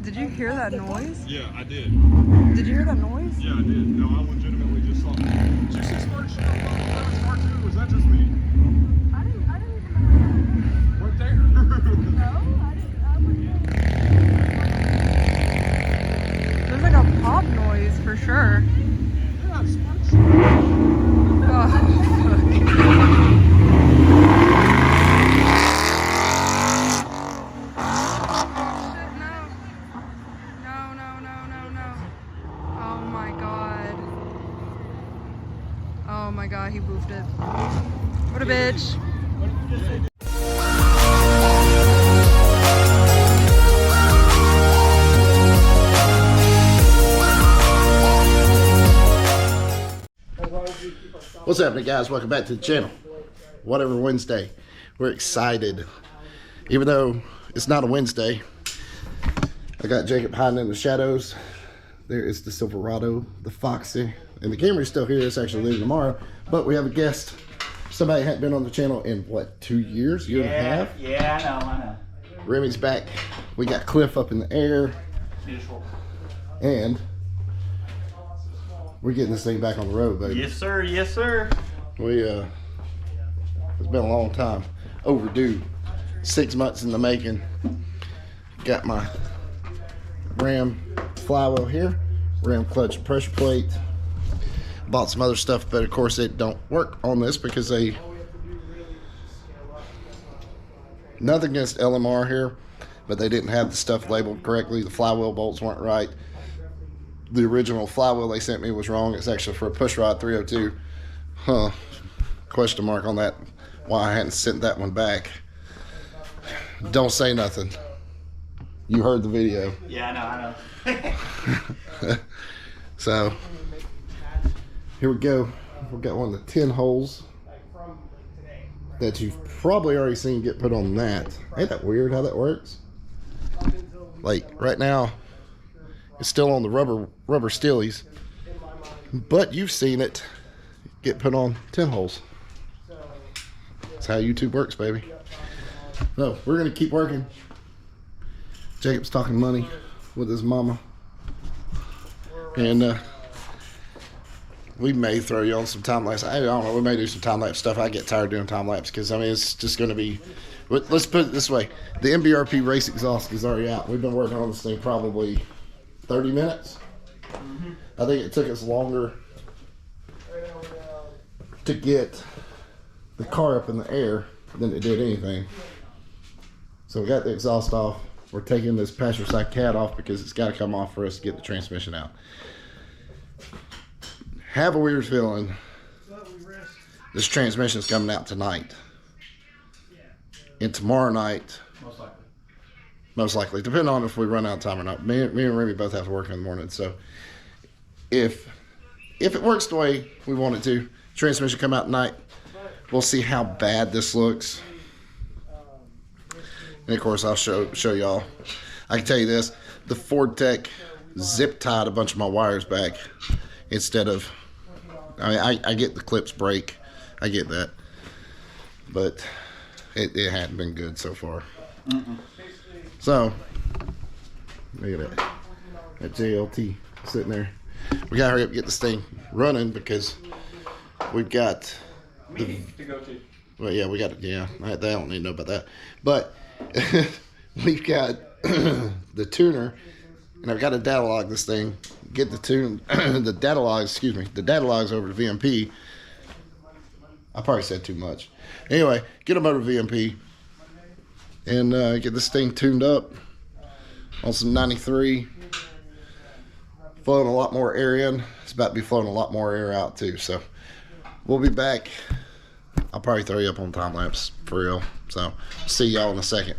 Did you hear that noise? Yeah, I did. Did you hear that noise? Yeah, I did. No, I legitimately just saw. Did you see spark shit on the spark too? Was that just me? I didn't even know. Right there. No, I didn't. There's like a pop noise for sure. Yeah, spark shit. Oh, fuck. Oh my god, he boofed it. What a bitch. What's happening, guys? Welcome back to the channel. Whatever Wednesday. We're excited. Even though it's not a Wednesday, I got Jacob hiding in the shadows. There is the Silverado, the Foxy, and the Camry's still here. It's actually leaving tomorrow, but we have a guest. Somebody hadn't been on the channel in what, 2 years, year and a half? Yeah, I know. Remy's back. We got Cliff up in the air. Beautiful. And we're getting this thing back on the road, baby. Yes, sir. Yes, sir. It's been a long time. Overdue. 6 months in the making. Got my Ram flywheel here. Ram clutch and pressure plate. Bought some other stuff, but of course it don't work on this because nothing against LMR here, but they didn't have the stuff labeled correctly. The flywheel bolts weren't right. The original flywheel they sent me was wrong. It's actually for a pushrod 302. Huh. Question mark on that. Why I hadn't sent that one back. Don't say nothing. You heard the video. Yeah, I know. So here we go. We've got one of the 10 holes that you've probably already seen get put on that. Ain't that weird how that works? Like right now it's still on the rubber steelies, but you've seen it get put on 10 holes. That's how YouTube works, baby. So we're gonna keep working. Jacob's talking money with his mama, and we may throw you on some time lapse. I don't know. We may do some time lapse stuff. I get tired doing time lapse because I mean it's just going to be. Let's put it this way: the MBRP race exhaust is already out. We've been working on this thing probably 30 minutes. I think it took us longer to get the car up in the air than it did anything. So we got the exhaust off. We're taking this passenger side cat off because it's got to come off for us to get the transmission out. Have a weird feeling this transmission is coming out tonight. And tomorrow night, most likely, depending on if we run out of time or not. Me and Remy both have to work in the morning. So if it works the way we want it to, transmission come out tonight, we'll see how bad this looks. And of course, I'll show y'all. I can tell you this: the Ford Tech zip tied a bunch of my wires back instead of. I mean, I get the clips break, I get that, but it hadn't been good so far. So look at that JLT sitting there. We gotta hurry up and get this thing running because we've got Meeting to go to. Well, yeah, we got it. Yeah, I don't need to know about that. But we've got the tuner, and I've got to data log this thing. Get the tune, the data logs over to VMP. I probably said too much. Anyway, get them over to VMP and get this thing tuned up on some 93. Flowing a lot more air in. It's about to be flowing a lot more air out too. So we'll be back. I'll probably throw you up on time lapse for real. So see y'all in a second.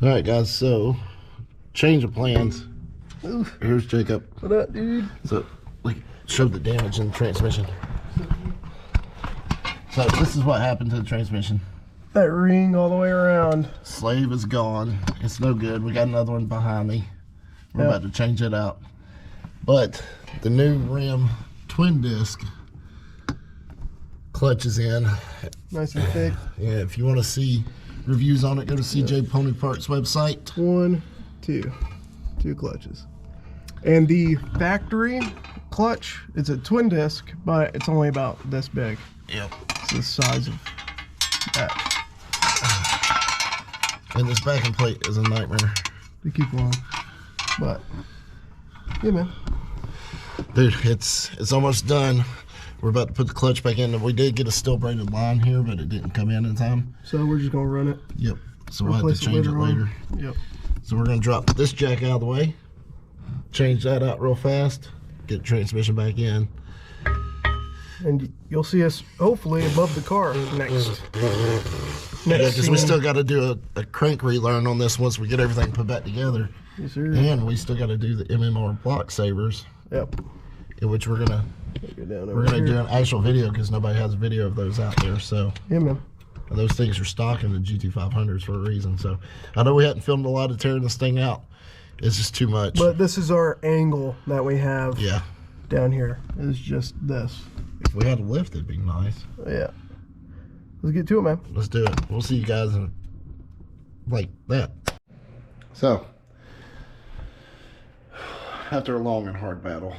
All right, guys. So, change of plans. Oof. Here's Jacob. What up, dude? So, like, show the damage in the transmission. So, this is what happened to the transmission. That ring all the way around. Slave is gone. It's no good. We got another one behind me. We're Yep. about to change it out. But the new rim twin disc clutch is in. Nice and thick. Yeah, if you want to see reviews on it, go to CJ Pony Parts website. 1, 2 clutches. And the factory clutch, it's a twin disc, but it's only about this big. Yep. It's the size of that. And this backing plate is a nightmare. To keep on. But yeah, man. Dude, it's almost done. We're about to put the clutch back in. We did get a steel braided line here, but it didn't come in time. So we're just gonna run it. Yep. So we'll have to change it later. Yep. So we're gonna drop this jack out of the way, change that out real fast, get the transmission back in. And you'll see us hopefully above the car next. Yeah, because we still got to do a crank relearn on this once we get everything put back together. Yes, sir. And we still got to do the MMR block savers, Yep. in which we're gonna do an actual video because nobody has a video of those out there. So Yeah, man. and those things are stock in the GT500s for a reason. So I know we hadn't filmed a lot of tearing this thing out. It's just too much. But this is our angle that we have Yeah. down here. It's just this. If we had a lift, it'd be nice. Yeah. Let's get to it, man. Let's do it. We'll see you guys in like that. So, after a long and hard battle,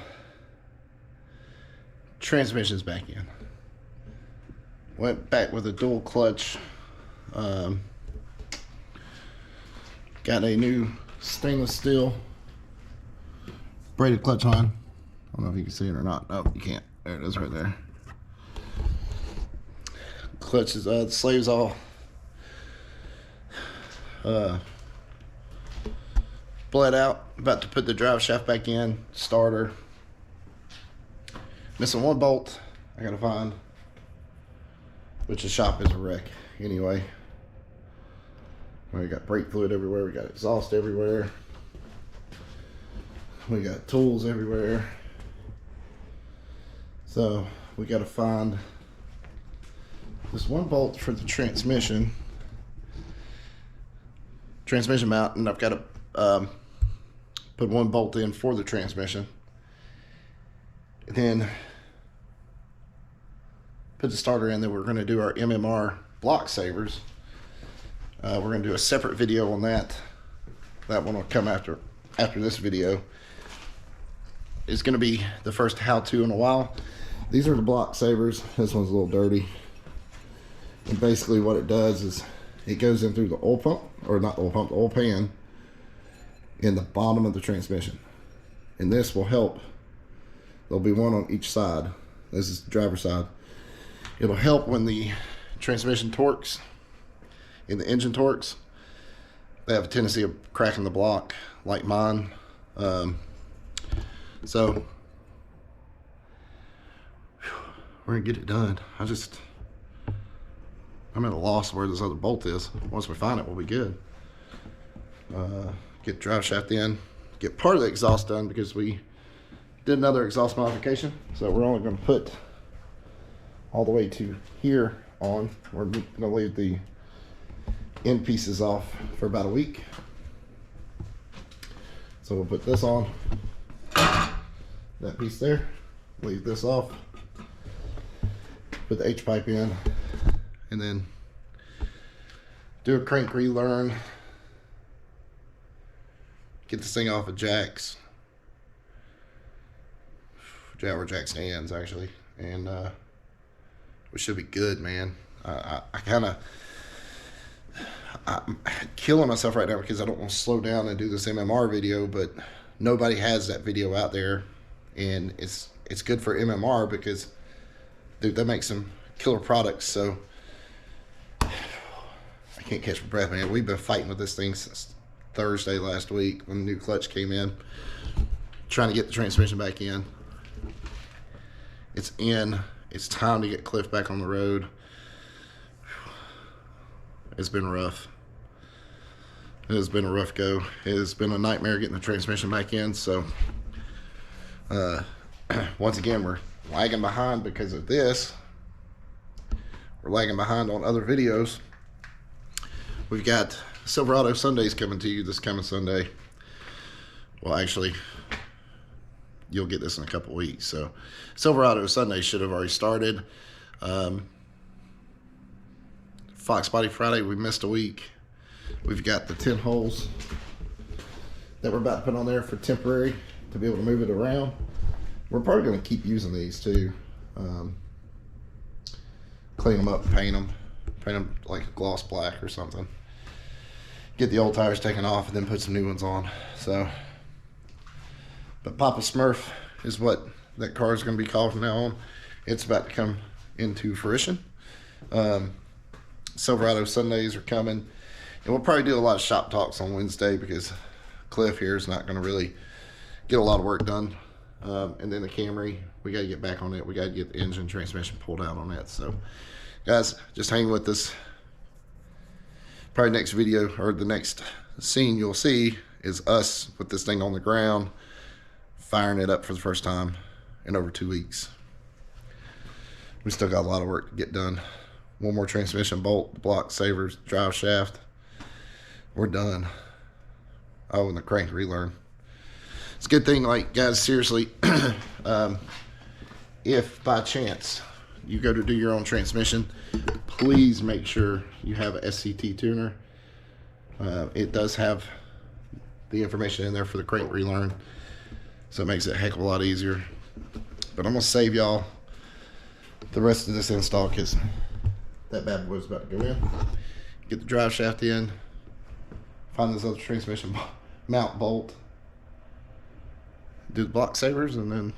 transmission's back in. Went back with a dual clutch. Got a new stainless steel braided clutch line. I don't know if you can see it or not. Oh, you can't. There it is right there. Clutch is, the slave's all bled out. About to put the drive shaft back in. Starter. Missing one bolt I gotta find. Which the shop is a wreck anyway. We got brake fluid everywhere. We got exhaust everywhere. We got tools everywhere. So we gotta find this one bolt for the transmission mount, and I've got to put one bolt in for the transmission, and then put the starter in. Then we're going to do our MMR block savers. We're going to do a separate video on that. That one will come after this video. It's going to be the first how-to in a while. These are the block savers. This one's a little dirty. And basically what it does is it goes in through the oil pump, or not oil pump, the oil pan in the bottom of the transmission. And this will help. There'll be one on each side. This is the driver's side. It'll help when the transmission torques and the engine torques. They have a tendency of cracking the block, like mine. So we're gonna get it done. I'm at a loss where this other bolt is. Once we find it, we'll be good. Get the drive shaft in, get part of the exhaust done because we did another exhaust modification. So we're only going to put all the way to here on. We're going to leave the end pieces off for about a week. So we'll put this on, that piece there, leave this off, put the H pipe in, and then do a crank relearn, get this thing off of jacks, jacks hands actually, and we should be good, man. I'm killing myself right now because I don't want to slow down and do this MMR video, but nobody has that video out there, and it's good for MMR because, dude, that makes some killer products. So I can't catch my breath, man. We've been fighting with this thing since Thursday last week when the new clutch came in, trying to get the transmission back in. It's in. It's time to get Cliff back on the road. It's been rough. It has been a rough go. It has been a nightmare getting the transmission back in. So, once again, we're lagging behind because of this. We're lagging behind on other videos. We've got Silverado Sundays coming to you this coming Sunday. Well, actually, you'll get this in a couple weeks. So, Silverado Sunday should have already started. Fox Body Friday, we missed a week. We've got the 10 holes that we're about to put on there for temporary to be able to move it around. We're probably going to keep using these too. Clean them up, paint them like a gloss black or something. Get the old tires taken off and then put some new ones on. So, but Papa Smurf is what that car is going to be called from now on. It's about to come into fruition. Silverado Sundays are coming. And we'll probably do a lot of shop talks on Wednesday because Cliff here is not going to really get a lot of work done. And then the Camry, we got to get back on it. We got to get the engine transmission pulled out on that. So, guys, just hang with us. Probably next video or the next scene you'll see is us with this thing on the ground, firing it up for the first time in over 2 weeks. We still got a lot of work to get done. One more transmission bolt, block, savers, drive shaft. We're done. Oh, and the crank relearn. It's a good thing, like, guys, seriously, if by chance you go to do your own transmission, please make sure you have a SCT tuner. It does have the information in there for the crank relearn, so it makes it a heck of a lot easier. But I'm going to save y'all the rest of this install because that bad boy's about to go in. Get the drive shaft in. Find this other transmission mount bolt. Do the block savers, and then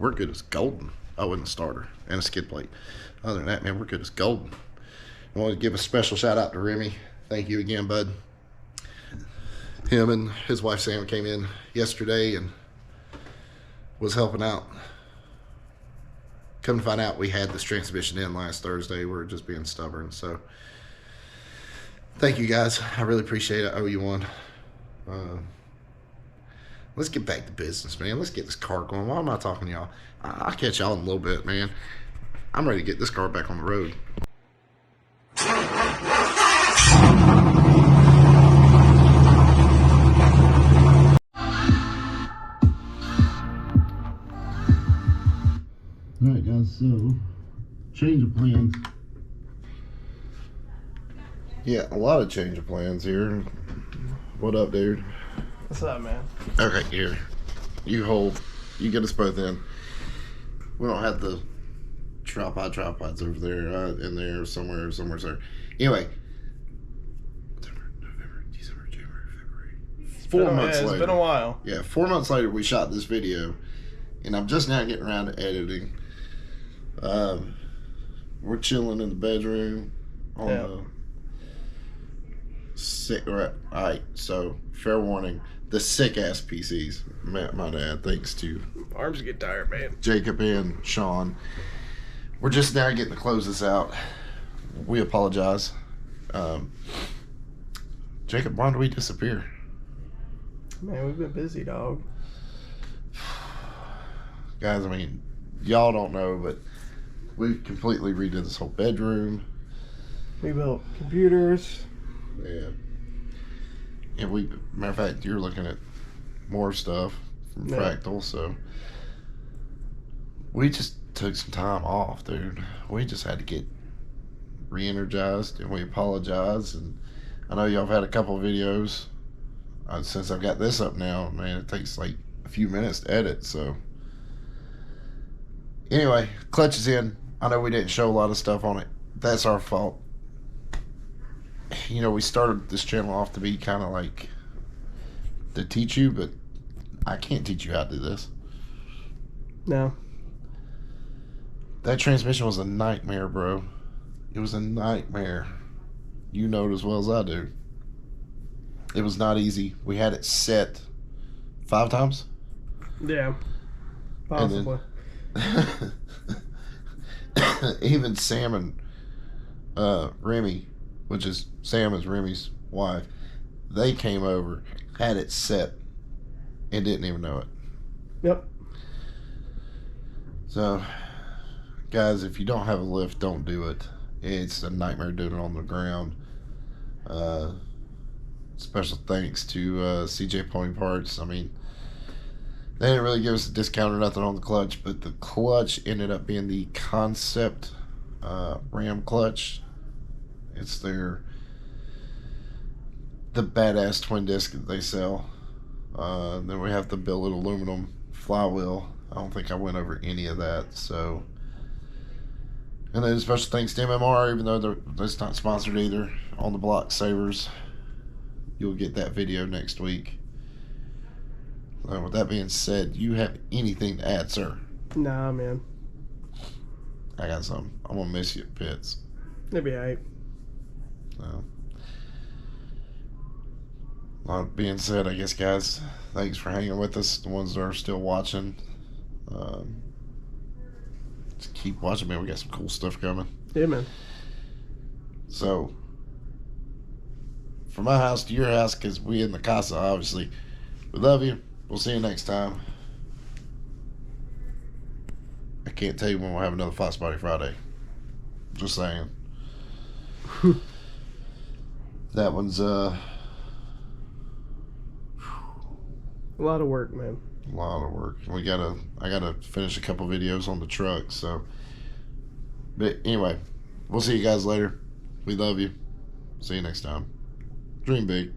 we're good as golden. Oh, and the starter and a skid plate. Other than that, man, we're good as golden. I want to give a special shout out to Remy. Thank you again, bud. Him and his wife Sam came in yesterday and was helping out. Come to find out, we had this transmission in last Thursday. We were just being stubborn. So, thank you guys. I really appreciate it. I owe you one. Let's get back to business, man. Let's get this car going. Why am I talking to y'all? I'll catch y'all in a little bit, man. I'm ready to get this car back on the road. All right, guys, so change of plans. Yeah, a lot of change of plans here. What up, dude? What's up, man? Okay, here. You hold. You get us both in. We don't have the tripods over there, in there, somewhere. Anyway. November, December, January, February. 4 months later. It's been a while. Yeah, 4 months later, we shot this video. And I'm just now getting around to editing. We're chilling in the bedroom on the sick. Right, all right, so fair warning, the sick ass PCs. My dad, thanks to Arms get tired, man. Jacob and Sean. We're just now getting to close this out. We apologize. Jacob, why did we disappear? Man, we've been busy, dog. Guys, I mean, y'all don't know, but we completely redid this whole bedroom. We built computers. Yeah. And matter of fact, you're looking at more stuff from Fractal, so we just took some time off, dude. We just had to get re-energized, and we apologize. And I know y'all have had a couple of videos. Since I've got this up now, man, it takes like a few minutes to edit, so. Anyway, clutch is in. I know we didn't show a lot of stuff on it. That's our fault. You know, we started this channel off to be kind of like to teach you, but I can't teach you how to do this. No. That transmission was a nightmare, bro. It was a nightmare. You know it as well as I do. It was not easy. We had it set 5 times. Yeah. Possibly. Even Sam and Remy, which is Sam is Remy's wife, They came over, had it set, and didn't even know it. Yep. So, guys, if you don't have a lift, don't do it. It's a nightmare doing it on the ground. Special thanks to CJ Pony Parts. I mean, they didn't really give us a discount or nothing on the clutch, but the clutch ended up being the Concept Ram clutch. It's the badass twin disc that they sell. Then we have the billet aluminum flywheel. I don't think I went over any of that. So, and then special thanks to MMR, even though that's not sponsored either, on the block savers. You'll get that video next week. So with that being said, you have anything to add, sir? Nah, man. I got something. I'm gonna miss you at pits. It'd be alright. So, a lot being said, I guess, guys, thanks for hanging with us. The ones that are still watching, just keep watching, man. We got some cool stuff coming. Yeah, man. So, from my house to your house, because we in the casa, obviously. We love you. We'll see you next time. I can't tell you when we'll have another Fox Body Friday. Just saying. That one's A lot of work, man. a lot of work. I gotta finish a couple videos on the truck. So, but anyway, we'll see you guys later. We love you. See you next time. Dream big.